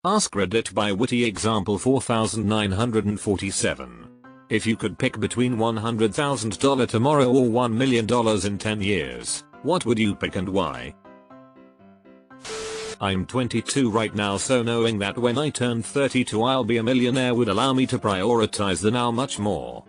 AskReddit by witty example 4947. If you could pick between $100,000 tomorrow or $1 million in 10 years, what would you pick and why? I'm 22 right now, so knowing that when I turn 32 I'll be a millionaire would allow me to prioritize the now much more.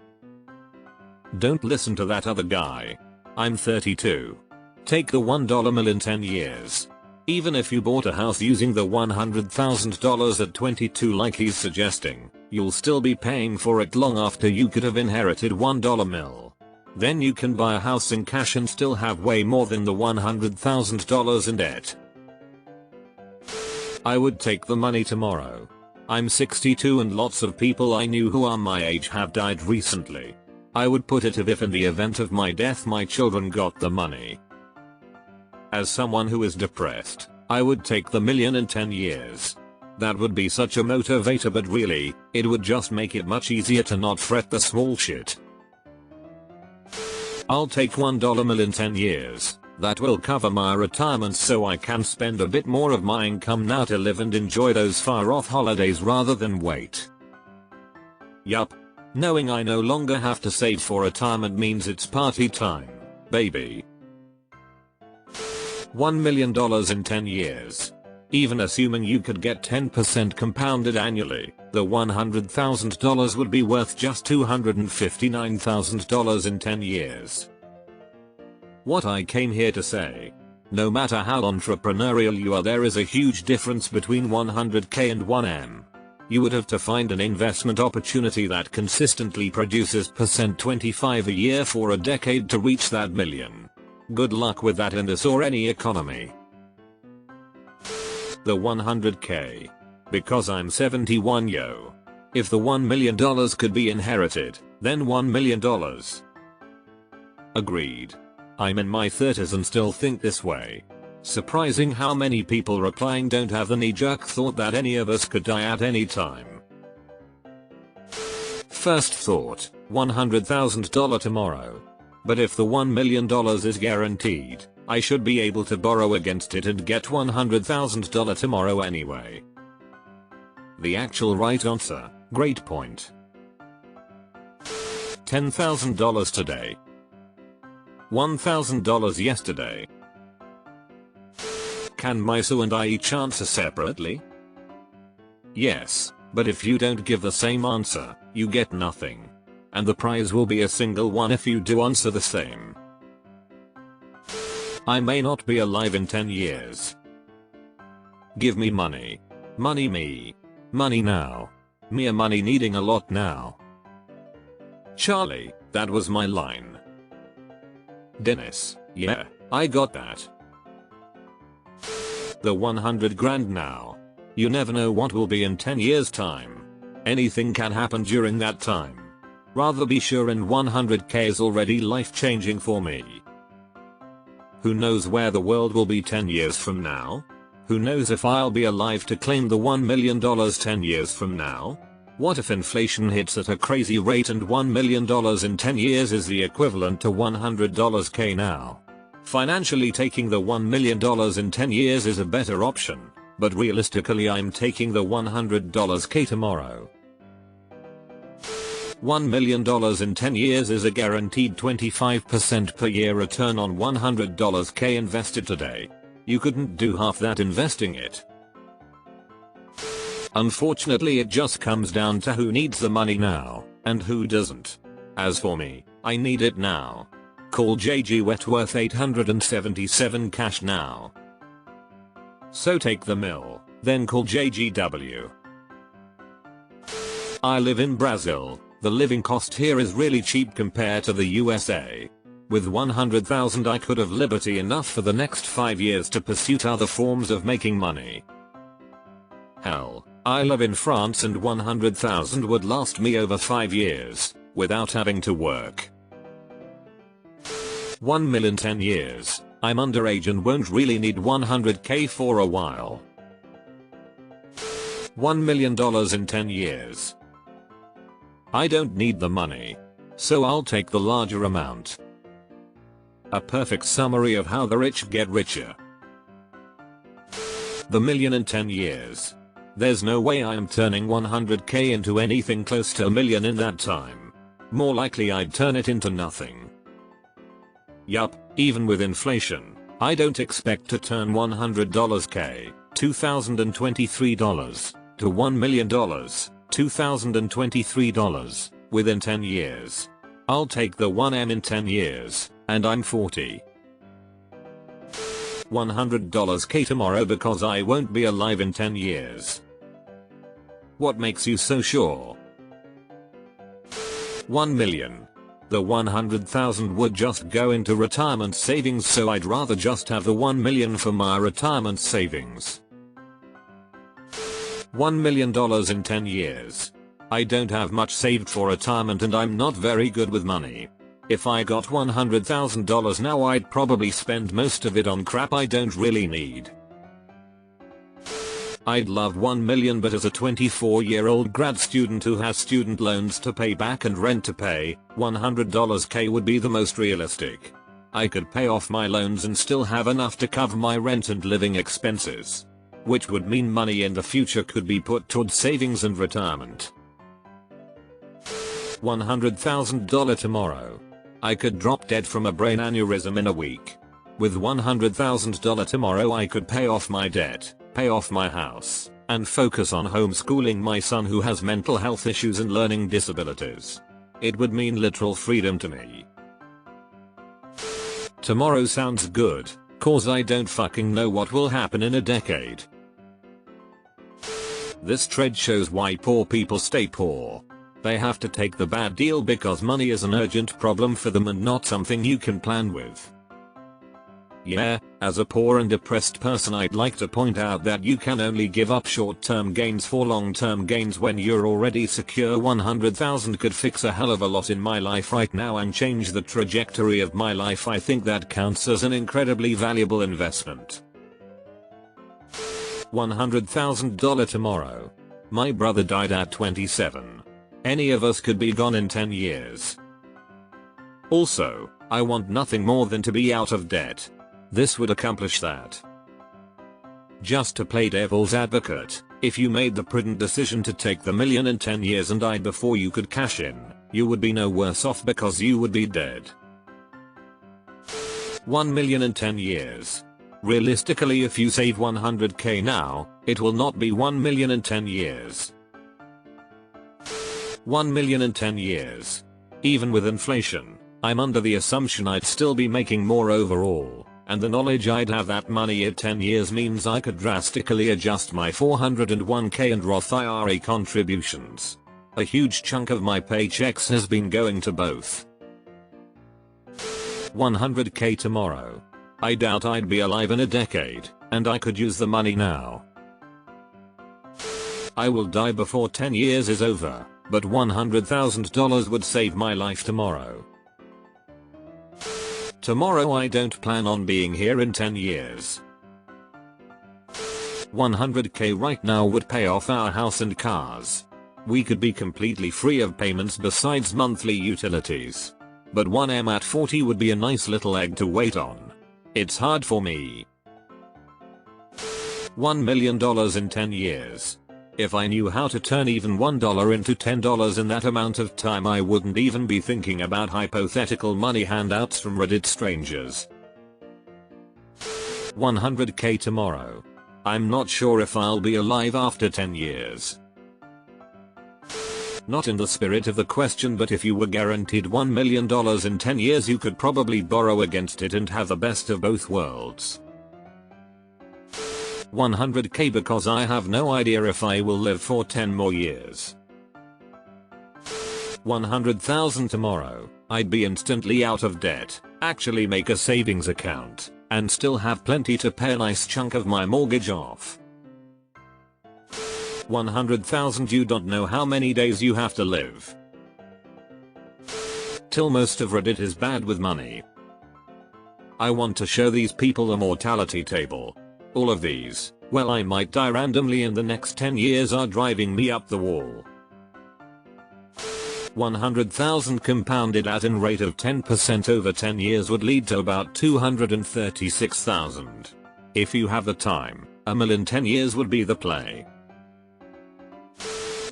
Don't listen to that other guy. I'm 32. Take the $1 mill in 10 years. Even if you bought a house using the $100,000 at 22 like he's suggesting, you'll still be paying for it long after you could have inherited $1 mill. Then you can buy a house in cash and still have way more than the $100,000 in debt. I would take the money tomorrow. I'm 62 and lots of people I knew who are my age have died recently. I would put it if in the event of my death my children got the money. As someone who is depressed, I would take the million in 10 years. That would be such a motivator, but really, it would just make it much easier to not fret the small shit. I'll take $1 mill in 10 years. That will cover my retirement so I can spend a bit more of my income now to live and enjoy those far off holidays rather than wait. Yup. Knowing I no longer have to save for retirement means it's party time, baby. $1 million in 10 years. Even assuming you could get 10% compounded annually, the $100,000 would be worth just $259,000 in 10 years. What I came here to say. No matter how entrepreneurial you are, there is a huge difference between 100k and 1M. You would have to find an investment opportunity that consistently produces %25 a year for a decade to reach that million. Good luck with that in this or any economy. The 100k. Because I'm 71 yo. If the $1 million could be inherited, then $1 million. Agreed. I'm in my 30s and still think this way. Surprising how many people replying don't have the knee-jerk thought that any of us could die at any time. First thought, $100,000 tomorrow. But if the $1 million is guaranteed, I should be able to borrow against it and get $100,000 tomorrow anyway. The actual right answer, great point. $10,000 today. $1,000 yesterday. Can Maisu and I each answer separately? Yes, but if you don't give the same answer, you get nothing. And the prize will be a single one if you do answer the same. I may not be alive in 10 years. Give me money. Money me. Money now. Mere money needing a lot now. Charlie, that was my line. Dennis, yeah, I got that. The 100 grand now. You never know what will be in 10 years time. Anything can happen during that time. Rather be sure, and 100k is already life changing for me. Who knows where the world will be 10 years from now? Who knows if I'll be alive to claim the $1 million 10 years from now? What if inflation hits at a crazy rate and $1 million in 10 years is the equivalent to $100k now? Financially, taking the $1 million in 10 years is a better option, but realistically I'm taking the $100k tomorrow. $1 million in 10 years is a guaranteed 25% per year return on $100k invested today. You couldn't do half that investing it. Unfortunately, it just comes down to who needs the money now, and who doesn't. As for me, I need it now. Call JG Wetworth 877 cash now. So take the mill, then call JGW. I live in Brazil. The living cost here is really cheap compared to the USA. With 100,000 I could have liberty enough for the next 5 years to pursue other forms of making money. Hell, I live in France and 100,000 would last me over 5 years, without having to work. 1 mil in 10 years, I'm underage and won't really need 100k for a while. $1 million in 10 years. I don't need the money. So I'll take the larger amount. A perfect summary of how the rich get richer. The million in 10 years. There's no way I am turning 100k into anything close to a million in that time. More likely I'd turn it into nothing. Yup, even with inflation, I don't expect to turn $100k, $2023, to $1 million, $2023, within 10 years. I'll take the 1M in 10 years, and I'm 40. $100k tomorrow because I won't be alive in 10 years. What makes you so sure? 1 million. The 100,000 would just go into retirement savings, so I'd rather just have the 1 million for my retirement savings. $1 million in 10 years. I don't have much saved for retirement and I'm not very good with money. If I got $100,000 now, I'd probably spend most of it on crap I don't really need. I'd love 1 million, but as a 24-year-old grad student who has student loans to pay back and rent to pay, $100k would be the most realistic. I could pay off my loans and still have enough to cover my rent and living expenses, which would mean money in the future could be put towards savings and retirement. $100,000 tomorrow. I could drop dead from a brain aneurysm in a week. With $100,000 tomorrow I could pay off my debt, pay off my house, and focus on homeschooling my son who has mental health issues and learning disabilities. It would mean literal freedom to me. Tomorrow sounds good, cause I don't fucking know what will happen in a decade. This trend shows why poor people stay poor. They have to take the bad deal because money is an urgent problem for them and not something you can plan with. Yeah, as a poor and depressed person I'd like to point out that you can only give up short-term gains for long-term gains when you're already secure. 100,000 could fix a hell of a lot in my life right now and change the trajectory of my life. I think that counts as an incredibly valuable investment. $100,000 tomorrow. My brother died at 27. Any of us could be gone in 10 years. Also, I want nothing more than to be out of debt. This would accomplish that. Just to play devil's advocate, if you made the prudent decision to take the million in 10 years and died before you could cash in, you would be no worse off because you would be dead. 1 million in 10 years. Realistically, if you save 100k now, it will not be 1 million in 10 years. 1 million in 10 years. Even with inflation, I'm under the assumption I'd still be making more overall. And the knowledge I'd have that money at 10 years means I could drastically adjust my 401k and Roth IRA contributions. A huge chunk of my paychecks has been going to both. 100k tomorrow. I doubt I'd be alive in a decade, and I could use the money now. I will die before 10 years is over, but $100,000 would save my life tomorrow. Tomorrow I don't plan on being here in 10 years. 100k right now would pay off our house and cars. We could be completely free of payments besides monthly utilities. But 1M at 40 would be a nice little egg to wait on. It's hard for me. $1 million in 10 years. If I knew how to turn even $1 into $10 in that amount of time, I wouldn't even be thinking about hypothetical money handouts from Reddit strangers. 100k tomorrow. I'm not sure if I'll be alive after 10 years. Not in the spirit of the question, but if you were guaranteed $1 million in 10 years, you could probably borrow against it and have the best of both worlds. 100k because I have no idea if I will live for 10 more years. 100,000 tomorrow. I'd be instantly out of debt, actually make a savings account, and still have plenty to pay a nice chunk of my mortgage off. 100,000. You don't know how many days you have to live till most of Reddit is bad with money. I want to show these people the mortality table. All of these, well, I might die randomly in the next 10 years, are driving me up the wall. 100,000 compounded at an rate of 10% over 10 years would lead to about 236,000. If you have the time, $1 million in 10 years would be the play.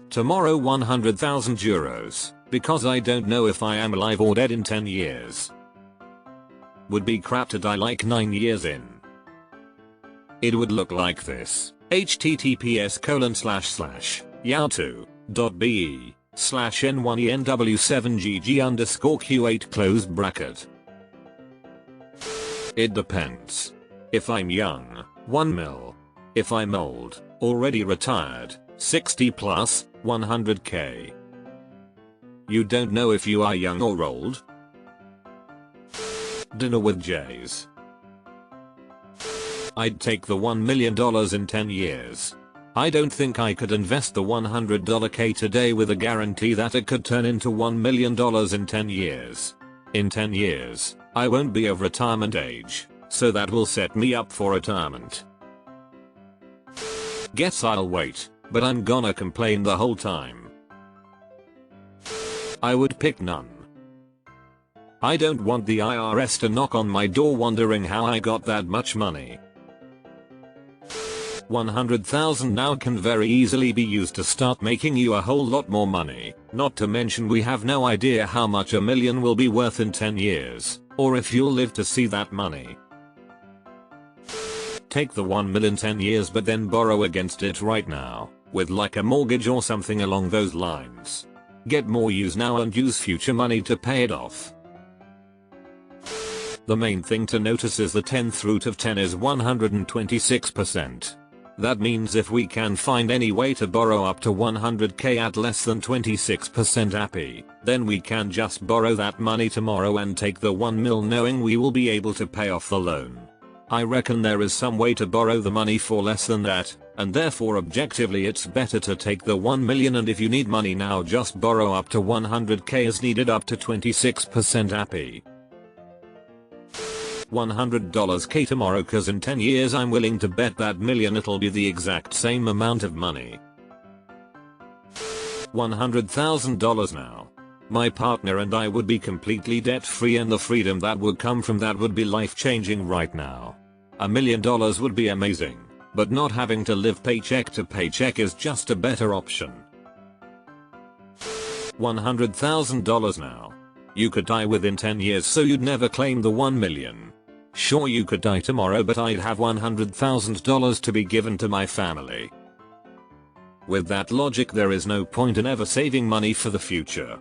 Tomorrow 100,000 euros, because I don't know if I am alive or dead in 10 years. Would be crap to die like 9 years in. It would look like this. https://yahoo.be/n1enw7gg_q8 . It depends. If I'm young, 1 mil. If I'm old, already retired, 60 plus, 100k. You don't know if you are young or old? Dinner with Jays. I'd take the $1 million in 10 years. I don't think I could invest the $100k today with a guarantee that it could turn into $1 million in 10 years. In 10 years, I won't be of retirement age, so that will set me up for retirement. Guess I'll wait, but I'm gonna complain the whole time. I would pick none. I don't want the IRS to knock on my door wondering how I got that much money. 100,000 now can very easily be used to start making you a whole lot more money, not to mention we have no idea how much a million will be worth in 10 years, or if you'll live to see that money. Take the 1 mil in 10 years but then borrow against it right now, with like a mortgage or something along those lines. Get more use now and use future money to pay it off. The main thing to notice is the 10th root of 10 is 126%. That means if we can find any way to borrow up to 100k at less than 26% APY, then we can just borrow that money tomorrow and take the 1 mil knowing we will be able to pay off the loan. I reckon there is some way to borrow the money for less than that, and therefore objectively it's better to take the 1 million, and if you need money now just borrow up to 100k as needed up to 26% APY. $100k tomorrow cause in 10 years I'm willing to bet that million it'll be the exact same amount of money. $100,000 now. My partner and I would be completely debt free and the freedom that would come from that would be life changing right now. $1 million would be amazing, but not having to live paycheck to paycheck is just a better option. $100,000 now. You could die within 10 years so you'd never claim the 1 million. Sure, you could die tomorrow but I'd have $100,000 to be given to my family. With that logic there is no point in ever saving money for the future.